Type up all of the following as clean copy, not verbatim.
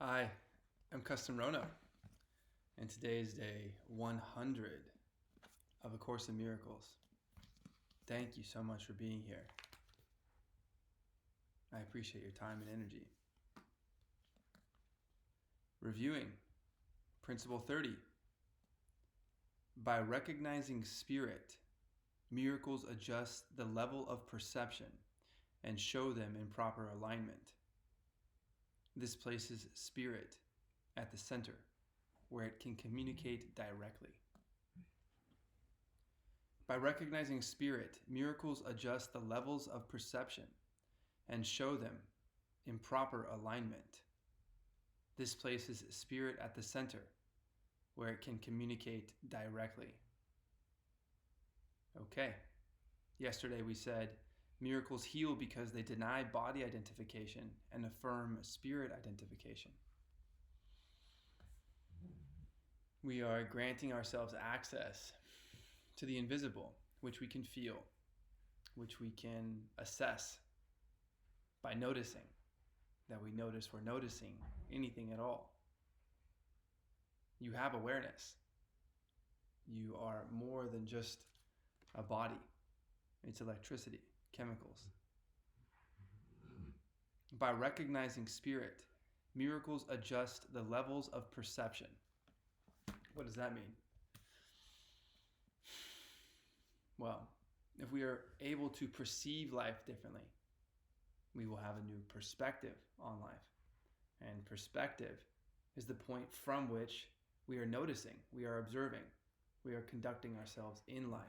Hi, I'm Kesten Rono, and today is day 100 of A Course in Miracles. Thank you so much for being here. I appreciate your time and energy. Reviewing Principle 30. By recognizing spirit, miracles adjust the level of perception and show them in proper alignment. This places spirit at the center, where it can communicate directly. By recognizing spirit, miracles adjust the levels of perception and show them in proper alignment. This places spirit at the center, where it can communicate directly. Okay, yesterday we said miracles heal because they deny body identification and affirm spirit identification. We are granting ourselves access to the invisible, which we can feel, which we can assess by noticing that we notice we're noticing anything at all. You have awareness. You are more than just a body. It's electricity, chemicals. By recognizing spirit, miracles adjust the levels of perception. What does that mean? Well, if we are able to perceive life differently, we will have a new perspective on life. And perspective is the point from which we are noticing, we are observing, we are conducting ourselves in life.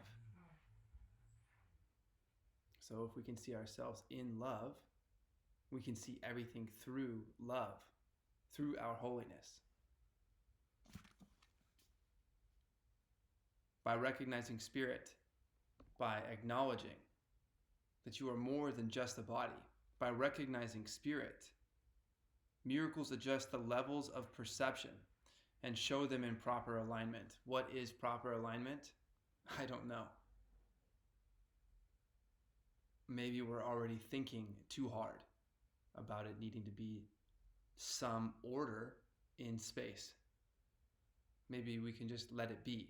So if we can see ourselves in love, we can see everything through love, through our holiness. By recognizing spirit, by acknowledging that you are more than just a body, by recognizing spirit, miracles adjust the levels of perception and show them in proper alignment. What is proper alignment? I don't know. Maybe we're already thinking too hard about it needing to be some order in space. Maybe we can just let it be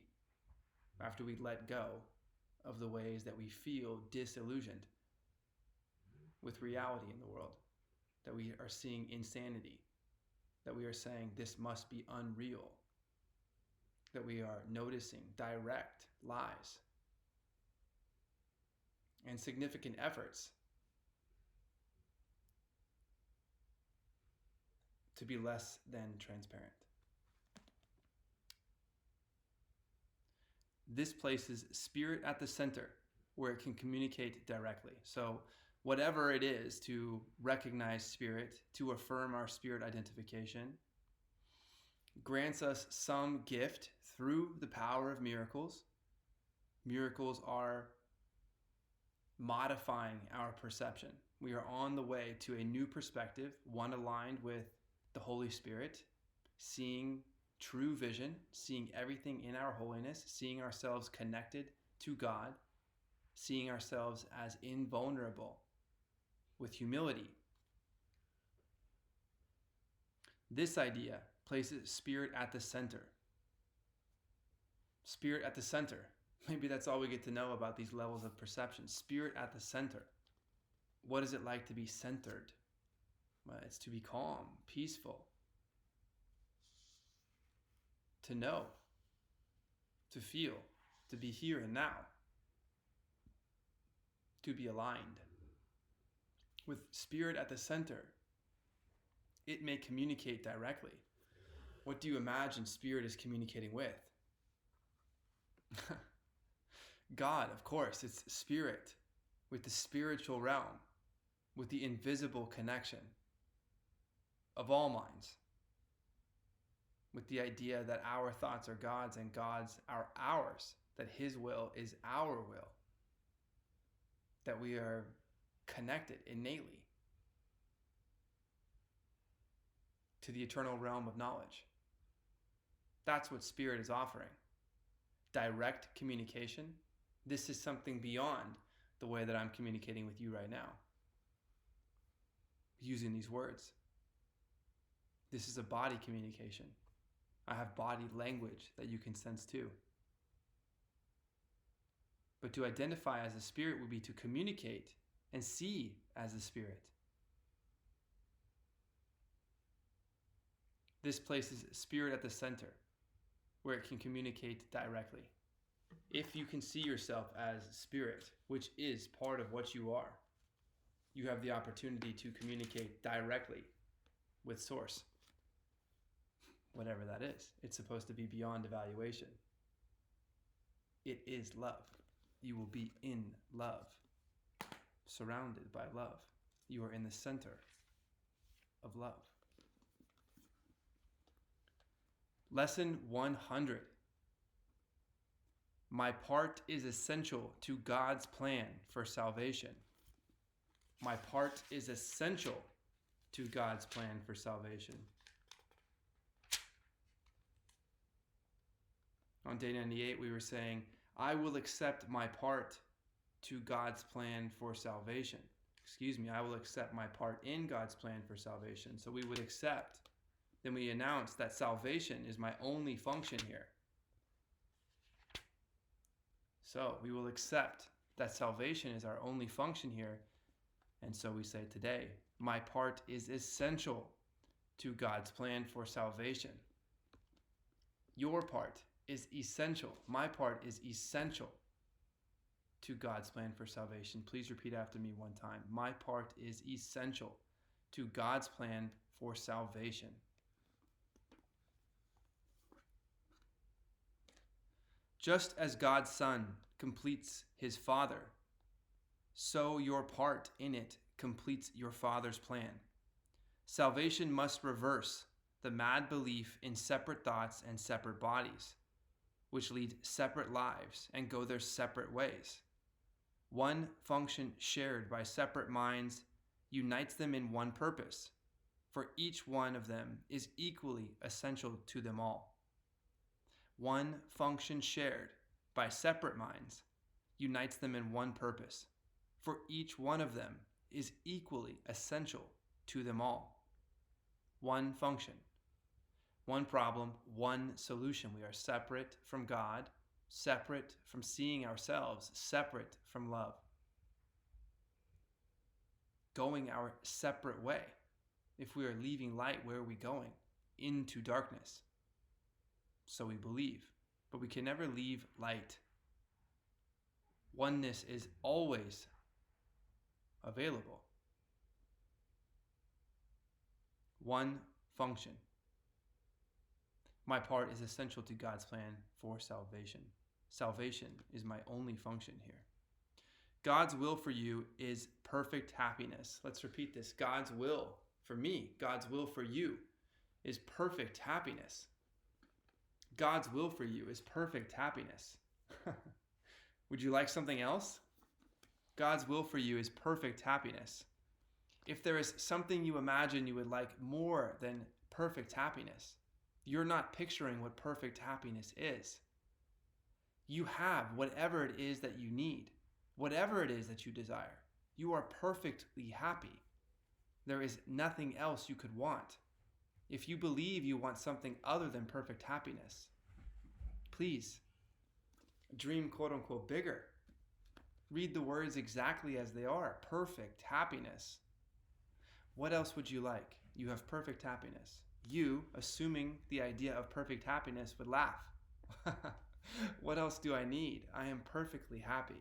after we let go of the ways that we feel disillusioned with reality in the world, that we are seeing insanity, that we are saying this must be unreal, that we are noticing direct lies and significant efforts to be less than transparent. This places spirit at the center where it can communicate directly. So whatever it is to recognize spirit, to affirm our spirit identification, grants us some gift through the power of miracles. Miracles are modifying our perception. We are on the way to a new perspective, one aligned with the Holy Spirit, seeing true vision, seeing everything in our holiness, seeing ourselves connected to God, seeing ourselves as invulnerable with humility. This idea places spirit at the center. Spirit at the center. Maybe that's all we get to know about these levels of perception. Spirit at the center. What is it like to be centered? Well, it's to be calm, peaceful, to know, to feel, to be here and now, to be aligned. With spirit at the center, it may communicate directly. What do you imagine spirit is communicating with? God, of course, it's spirit with the spiritual realm, with the invisible connection of all minds, with the idea that our thoughts are God's and God's are ours, that His will is our will, that we are connected innately to the eternal realm of knowledge. That's what spirit is offering. Direct communication. This is something beyond the way that I'm communicating with you right now, using these words. This is a body communication. I have body language that you can sense too. But to identify as a spirit would be to communicate and see as a spirit. This places spirit at the center, where it can communicate directly. If you can see yourself as spirit, which is part of what you are, you have the opportunity to communicate directly with Source. Whatever that is. It's supposed to be beyond evaluation. It is love. You will be in love, surrounded by love. You are in the center of love. Lesson 100. My part is essential to God's plan for salvation. My part is essential to God's plan for salvation. On day 98, we were saying, I will accept my part to God's plan for salvation. I will accept my part in God's plan for salvation. So we would accept. Then we announce that salvation is my only function here. So we will accept that salvation is our only function here. And so we say today, my part is essential to God's plan for salvation. Your part is essential. My part is essential to God's plan for salvation. Please repeat after me one time. My part is essential to God's plan for salvation. Just as God's Son completes his Father, so your part in it completes your Father's plan. Salvation must reverse the mad belief in separate thoughts and separate bodies, which lead separate lives and go their separate ways. One function shared by separate minds unites them in one purpose, for each one of them is equally essential to them all. One function shared by separate minds unites them in one purpose, for each one of them is equally essential to them all. One function, one problem, one solution. We are separate from God, separate from seeing ourselves, separate from love. Going our separate way. If we are leaving light, where are we going? Into darkness. So we believe, but we can never leave light. Oneness is always available. One function. My part is essential to God's plan for salvation. Salvation is my only function here. God's will for you is perfect happiness. Let's repeat this. God's will for me, God's will for you is perfect happiness. God's will for you is perfect happiness. Would you like something else? God's will for you is perfect happiness. If there is something you imagine you would like more than perfect happiness, you're not picturing what perfect happiness is. You have whatever it is that you need, whatever it is that you desire. You are perfectly happy. There is nothing else you could want. If you believe you want something other than perfect happiness, please dream quote unquote bigger. Read the words exactly as they are. Perfect happiness. What else would you like? You have perfect happiness. You, assuming the idea of perfect happiness, would laugh. What else do I need? I am perfectly happy.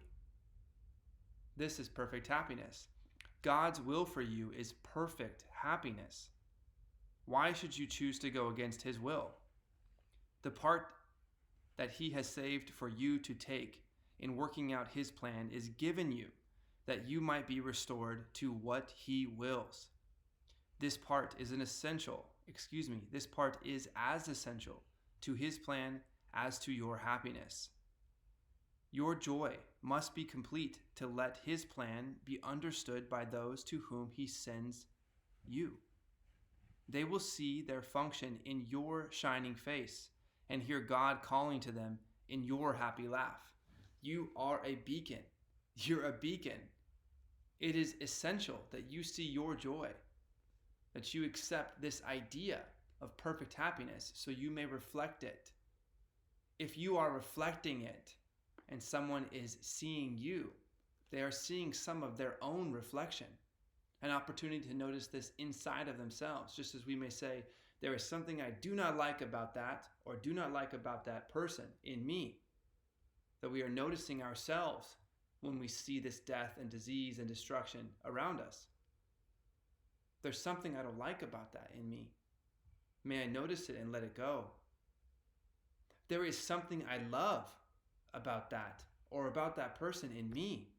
This is perfect happiness. God's will for you is perfect happiness. Why should you choose to go against his will? The part that he has saved for you to take in working out his plan is given you that you might be restored to what he wills. This part is this part is as essential to his plan as to your happiness. Your joy must be complete to let his plan be understood by those to whom he sends you. They will see their function in your shining face and hear God calling to them in your happy laugh. You are a beacon. You're a beacon. It is essential that you see your joy, that you accept this idea of perfect happiness so you may reflect it. If you are reflecting it and someone is seeing you, they are seeing some of their own reflection, an opportunity to notice this inside of themselves, just as we may say, there is something I do not like about that, or do not like about that person in me, that we are noticing ourselves when we see this death and disease and destruction around us. There's something I don't like about that in me. May I notice it and let it go? There is something I love about that or about that person in me.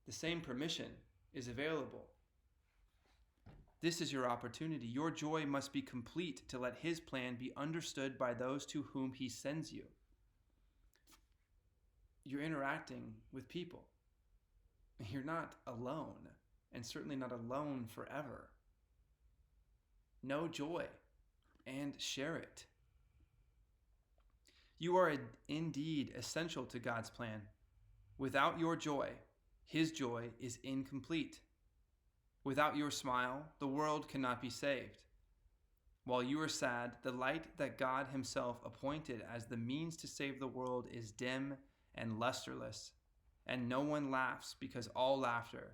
The same permission is available. This is your opportunity. Your joy must be complete to let his plan be understood by those to whom he sends you. You're interacting with people. You're not alone, and certainly not alone forever. Know joy and share it. You are indeed essential to God's plan. Without your joy, his joy is incomplete. Without your smile, the world cannot be saved. While you are sad, the light that God himself appointed as the means to save the world is dim and lusterless, and no one laughs because all laughter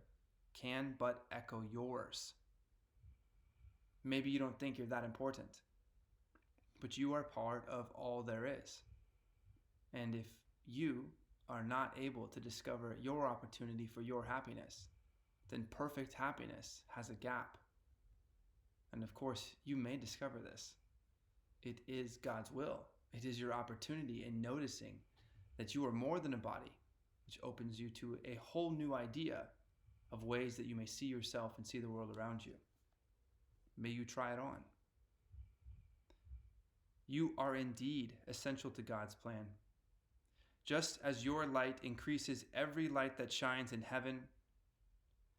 can but echo yours. Maybe you don't think you're that important, but you are part of all there is. And if you are not able to discover your opportunity for your happiness, then perfect happiness has a gap. And of course, you may discover this. It is God's will. It is your opportunity in noticing that you are more than a body, which opens you to a whole new idea of ways that you may see yourself and see the world around you. May you try it on. You are indeed essential to God's plan. Just as your light increases every light that shines in heaven,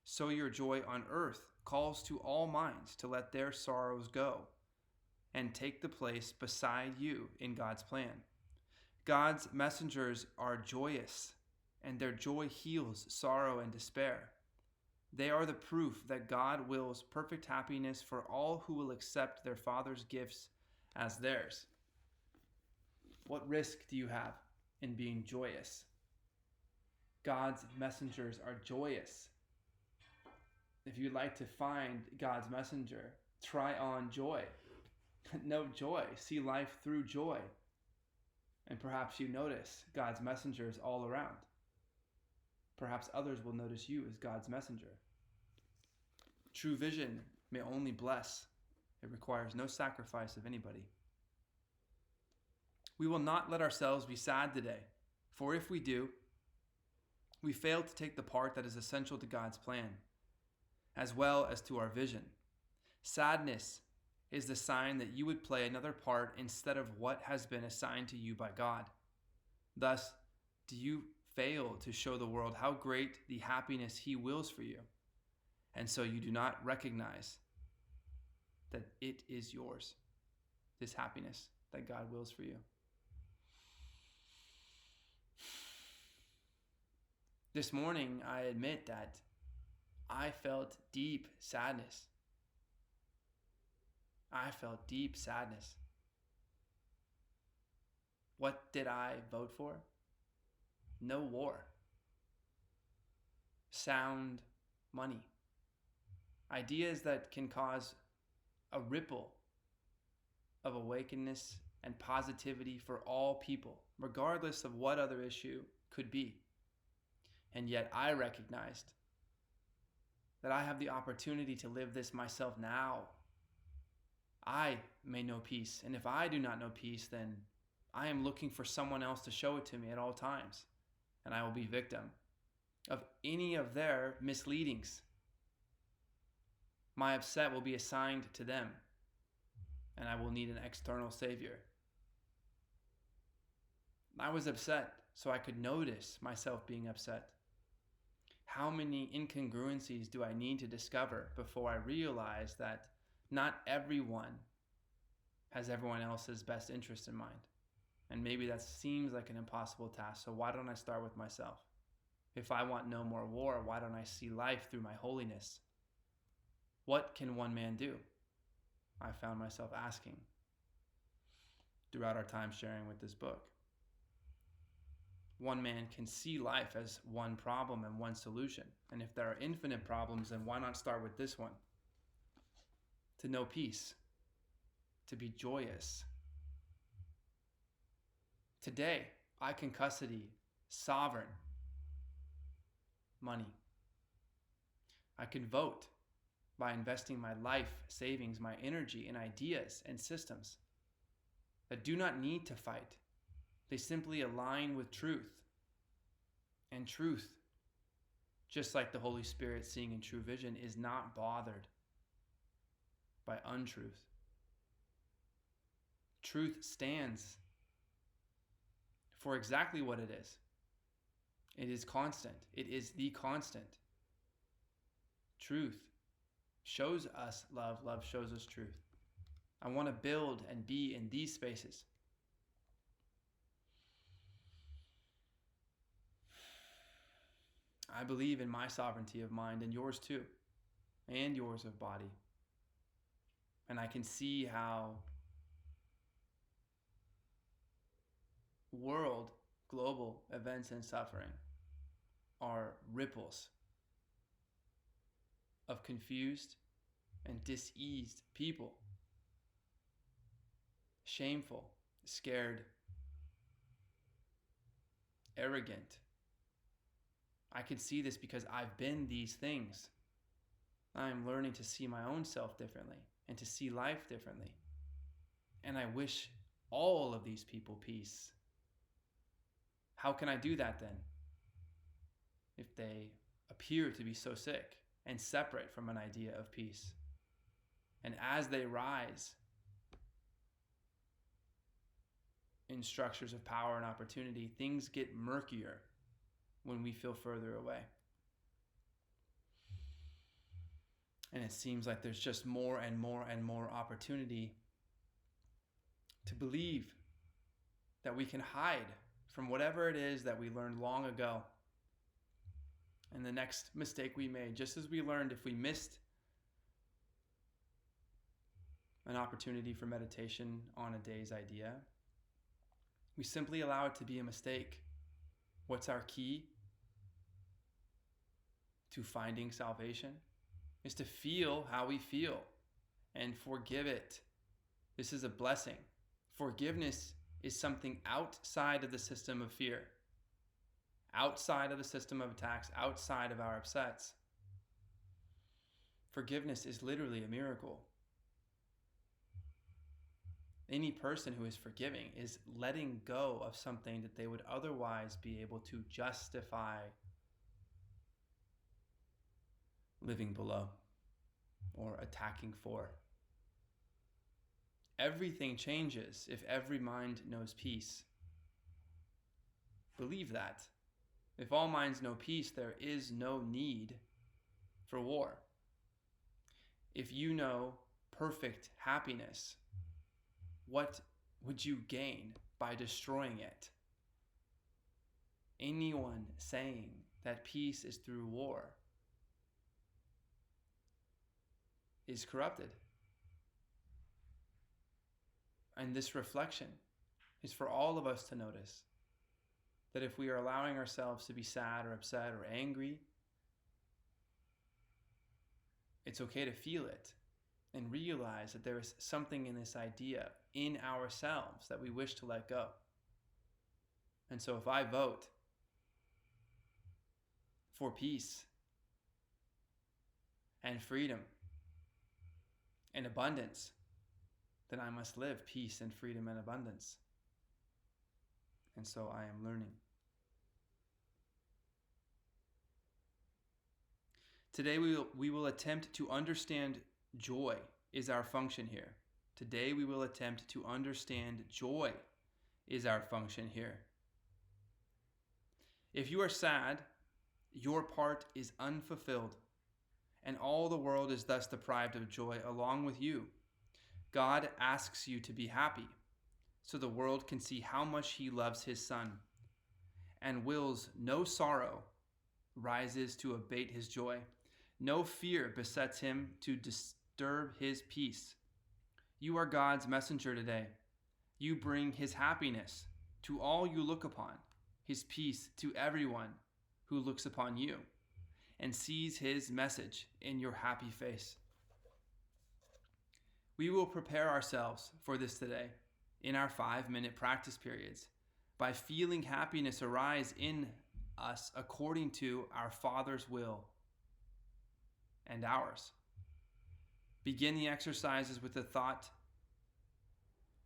so your joy on earth calls to all minds to let their sorrows go and take the place beside you in God's plan. God's messengers are joyous, and their joy heals sorrow and despair. They are the proof that God wills perfect happiness for all who will accept their Father's gifts as theirs. What risk do you have in being joyous? God's messengers are joyous. If you'd like to find God's messenger, try on joy. Know joy. See life through joy. And perhaps you notice God's messengers all around. Perhaps others will notice you as God's messenger. True vision may only bless. It requires no sacrifice of anybody. We will not let ourselves be sad today, for if we do, we fail to take the part that is essential to God's plan, as well as to our vision. Sadness is the sign that you would play another part instead of what has been assigned to you by God. Thus, do you fail to show the world how great the happiness he wills for you, and so you do not recognize that it is yours, this happiness that God wills for you. This morning, I admit that I felt deep sadness. I felt deep sadness. What did I vote for? No war. Sound money. Ideas that can cause a ripple of awakeness and positivity for all people, regardless of what other issue could be. And yet I recognized that I have the opportunity to live this myself now. I may know peace, and if I do not know peace, then I am looking for someone else to show it to me at all times, and I will be victim of any of their misleadings. My upset will be assigned to them, and I will need an external savior. I was upset, so I could notice myself being upset. How many incongruencies do I need to discover before I realize that not everyone has everyone else's best interest in mind? And maybe that seems like an impossible task, so why don't I start with myself? If I want no more war, why don't I see life through my holiness? What can one man do? I found myself asking throughout our time sharing with this book. One man can see life as one problem and one solution. And if there are infinite problems, then why not start with this one? To know peace, to be joyous. Today, I can custody sovereign money. I can vote by investing my life savings, my energy in ideas and systems that do not need to fight. They simply align with truth. And truth, just like the Holy Spirit seeing in true vision, is not bothered by untruth. Truth stands for exactly what it is. It is constant. It is the constant. Truth shows us love. Love shows us truth. I want to build and be in these spaces. I believe in my sovereignty of mind and yours too, and yours of body. And I can see how world, global events and suffering are ripples of confused and diseased people. Shameful, scared, arrogant. I can see this because I've been these things. I am learning to see my own self differently and to see life differently. And I wish all of these people peace. How can I do that then? If they appear to be so sick and separate from an idea of peace. And as they rise in structures of power and opportunity, things get murkier when we feel further away. And it seems like there's just more and more and more opportunity to believe that we can hide from whatever it is that we learned long ago. And the next mistake we made, just as we learned if we missed an opportunity for meditation on a day's idea, we simply allow it to be a mistake. What's our key to finding salvation? Is to feel how we feel and forgive it. This is a blessing. Forgiveness is something outside of the system of fear, outside of the system of attacks, outside of our upsets. Forgiveness is literally a miracle. Any person who is forgiving is letting go of something that they would otherwise be able to justify living below or attacking for. Everything changes if every mind knows peace. Believe that. If all minds know peace, there is no need for war. If you know perfect happiness, what would you gain by destroying it? Anyone saying that peace is through war is corrupted. And this reflection is for all of us to notice that if we are allowing ourselves to be sad or upset or angry, it's okay to feel it and realize that there is something in this idea in ourselves that we wish to let go. And so if I vote for peace and freedom and abundance, then I must live peace and freedom and abundance. And so I am learning. Today we will attempt to understand joy is our function here. Today we will attempt to understand joy is our function here. If you are sad, your part is unfulfilled, and all the world is thus deprived of joy along with you. God asks you to be happy, so the world can see how much he loves his son, and wills no sorrow rises to abate his joy. No fear besets him to disturb his peace. You are God's messenger today. You bring his happiness to all you look upon, his peace to everyone who looks upon you and sees his message in your happy face. We will prepare ourselves for this today in our 5-minute practice periods by feeling happiness arise in us according to our Father's will and ours. Begin the exercises with the thought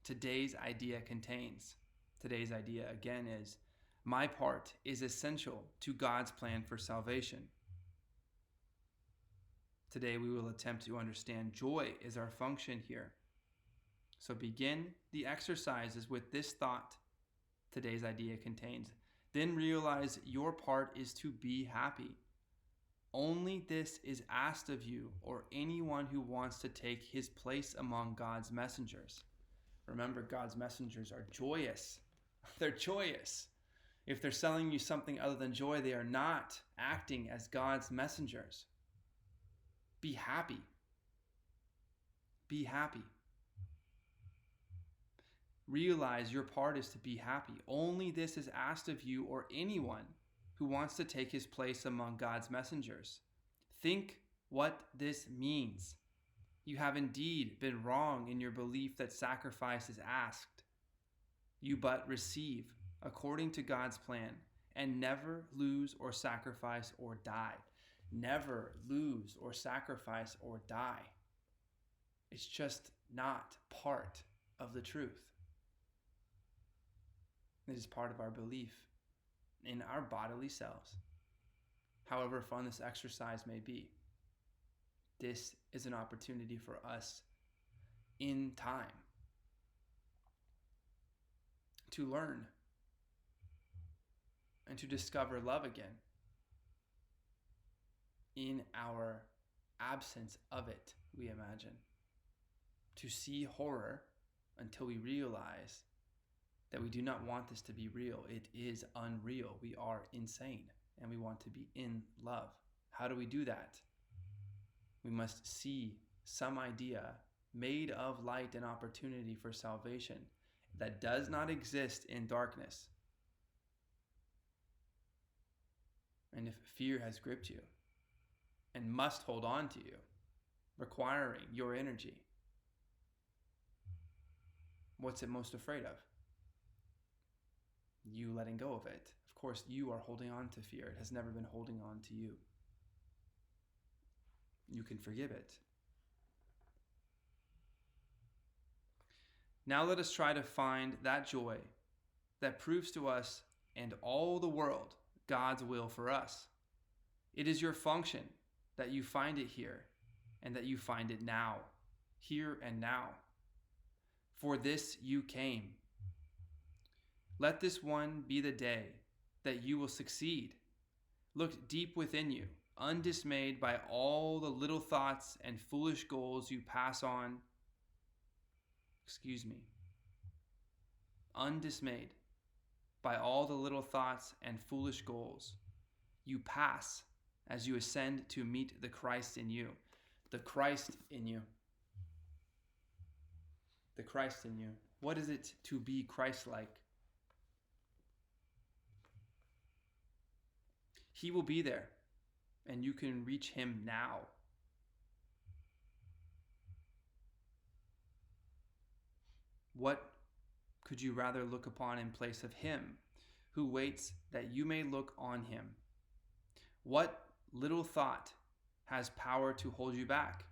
today's idea contains. Today's idea again is, my part is essential to God's plan for salvation. Today we will attempt to understand joy is our function here. So begin the exercises with this thought today's idea contains. Then realize your part is to be happy. Only this is asked of you or anyone who wants to take his place among God's messengers. Remember, God's messengers are joyous. They're joyous. If they're selling you something other than joy, they are not acting as God's messengers. Be happy. Be happy. Realize your part is to be happy. Only this is asked of you or anyone who wants to take his place among God's messengers. Think what this means. You have indeed been wrong in your belief that sacrifice is asked. You but receive according to God's plan and never lose or sacrifice or die. Never lose or sacrifice or die. It's just not part of the truth. It is part of our belief in our bodily selves. However fun this exercise may be, this is an opportunity for us in time to learn and to discover love again in our absence of it, we imagine. To see horror until we realize that we do not want this to be real. It is unreal. We are insane and we want to be in love. How do we do that? We must see some idea made of light and opportunity for salvation that does not exist in darkness. And if fear has gripped you and must hold on to you, requiring your energy, what's it most afraid of? You letting go of it. Of course, you are holding on to fear. It has never been holding on to you. You can forgive it. Now let us try to find that joy that proves to us and all the world God's will for us. It is your function that you find it here and that you find it now, here and now. For this you came. Let this one be the day that you will succeed. Look deep within you, undismayed by all the little thoughts and foolish goals you pass on. Undismayed by all the little thoughts and foolish goals you pass as you ascend to meet the Christ in you. The Christ in you. The Christ in you. What is it to be Christ-like? He will be there, and you can reach him now. What could you rather look upon in place of him who waits that you may look on him? What little thought has power to hold you back?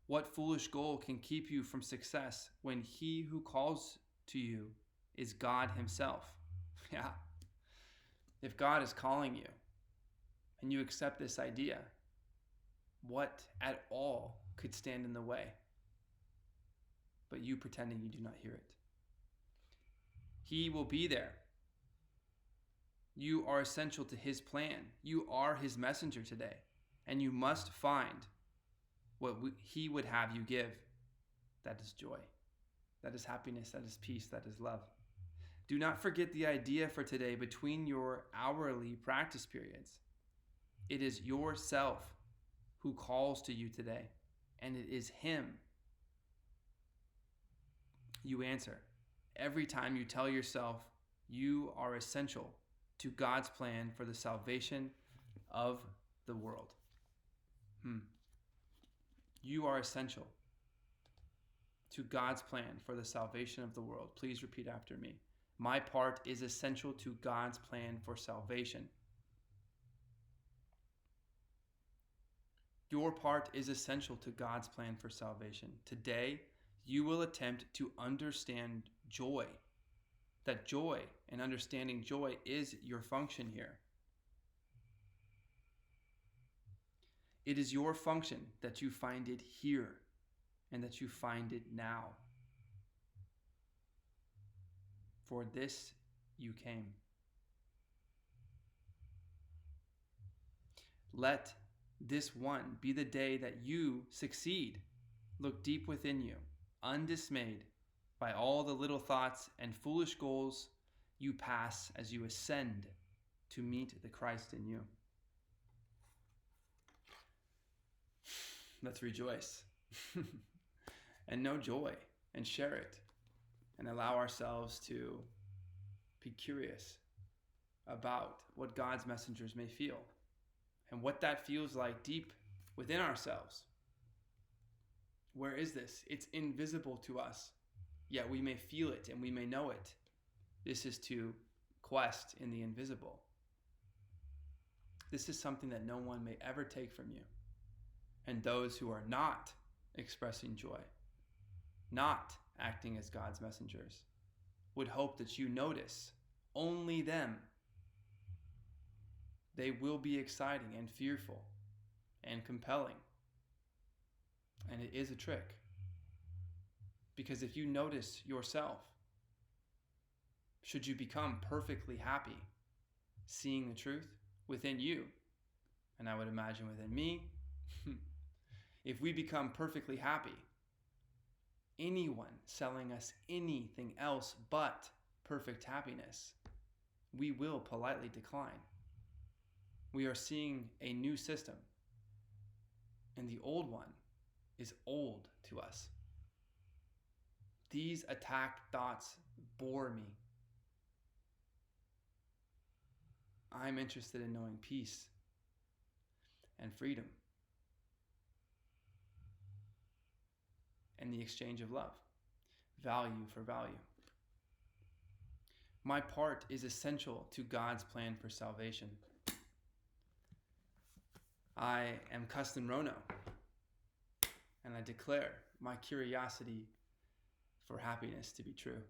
What foolish goal can keep you from success when he who calls to you is God himself? Yeah. If God is calling you and you accept this idea, what at all could stand in the way? But you pretending you do not hear it. He will be there. You are essential to his plan. You are his messenger today, and you must find what he would have you give. That is joy. That is happiness. That is peace. That is love. Do not forget the idea for today between your hourly practice periods. It is yourself who calls to you today, and it is him you answer. Every time you tell yourself you are essential to God's plan for the salvation of the world. You are essential to God's plan for the salvation of the world. Please repeat after me. My part is essential to God's plan for salvation. Your part is essential to God's plan for salvation. Today, you will attempt to understand joy. That joy and understanding joy is your function here. It is your function that you find it here and that you find it now. For this you came. Let this one be the day that you succeed. Look deep within you, undismayed by all the little thoughts and foolish goals you pass as you ascend to meet the Christ in you. Let's rejoice and know joy and share it and allow ourselves to be curious about what God's messengers may feel and what that feels like deep within ourselves. Where is this? It's invisible to us, yet we may feel it and we may know it. This is to quest in the invisible. This is something that no one may ever take from you. And those who are not expressing joy, not acting as God's messengers, would hope that you notice only them. They will be exciting and fearful and compelling. And it is a trick. Because if you notice yourself, should you become perfectly happy seeing the truth within you, and I would imagine within me, if we become perfectly happy, anyone selling us anything else but perfect happiness, we will politely decline. We are seeing a new system, and the old one is old to us. These attack thoughts bore me. I'm interested in knowing peace and freedom and the exchange of love, value for value. My part is essential to God's plan for salvation. I am Kesten Rono, and I declare my curiosity for happiness to be true.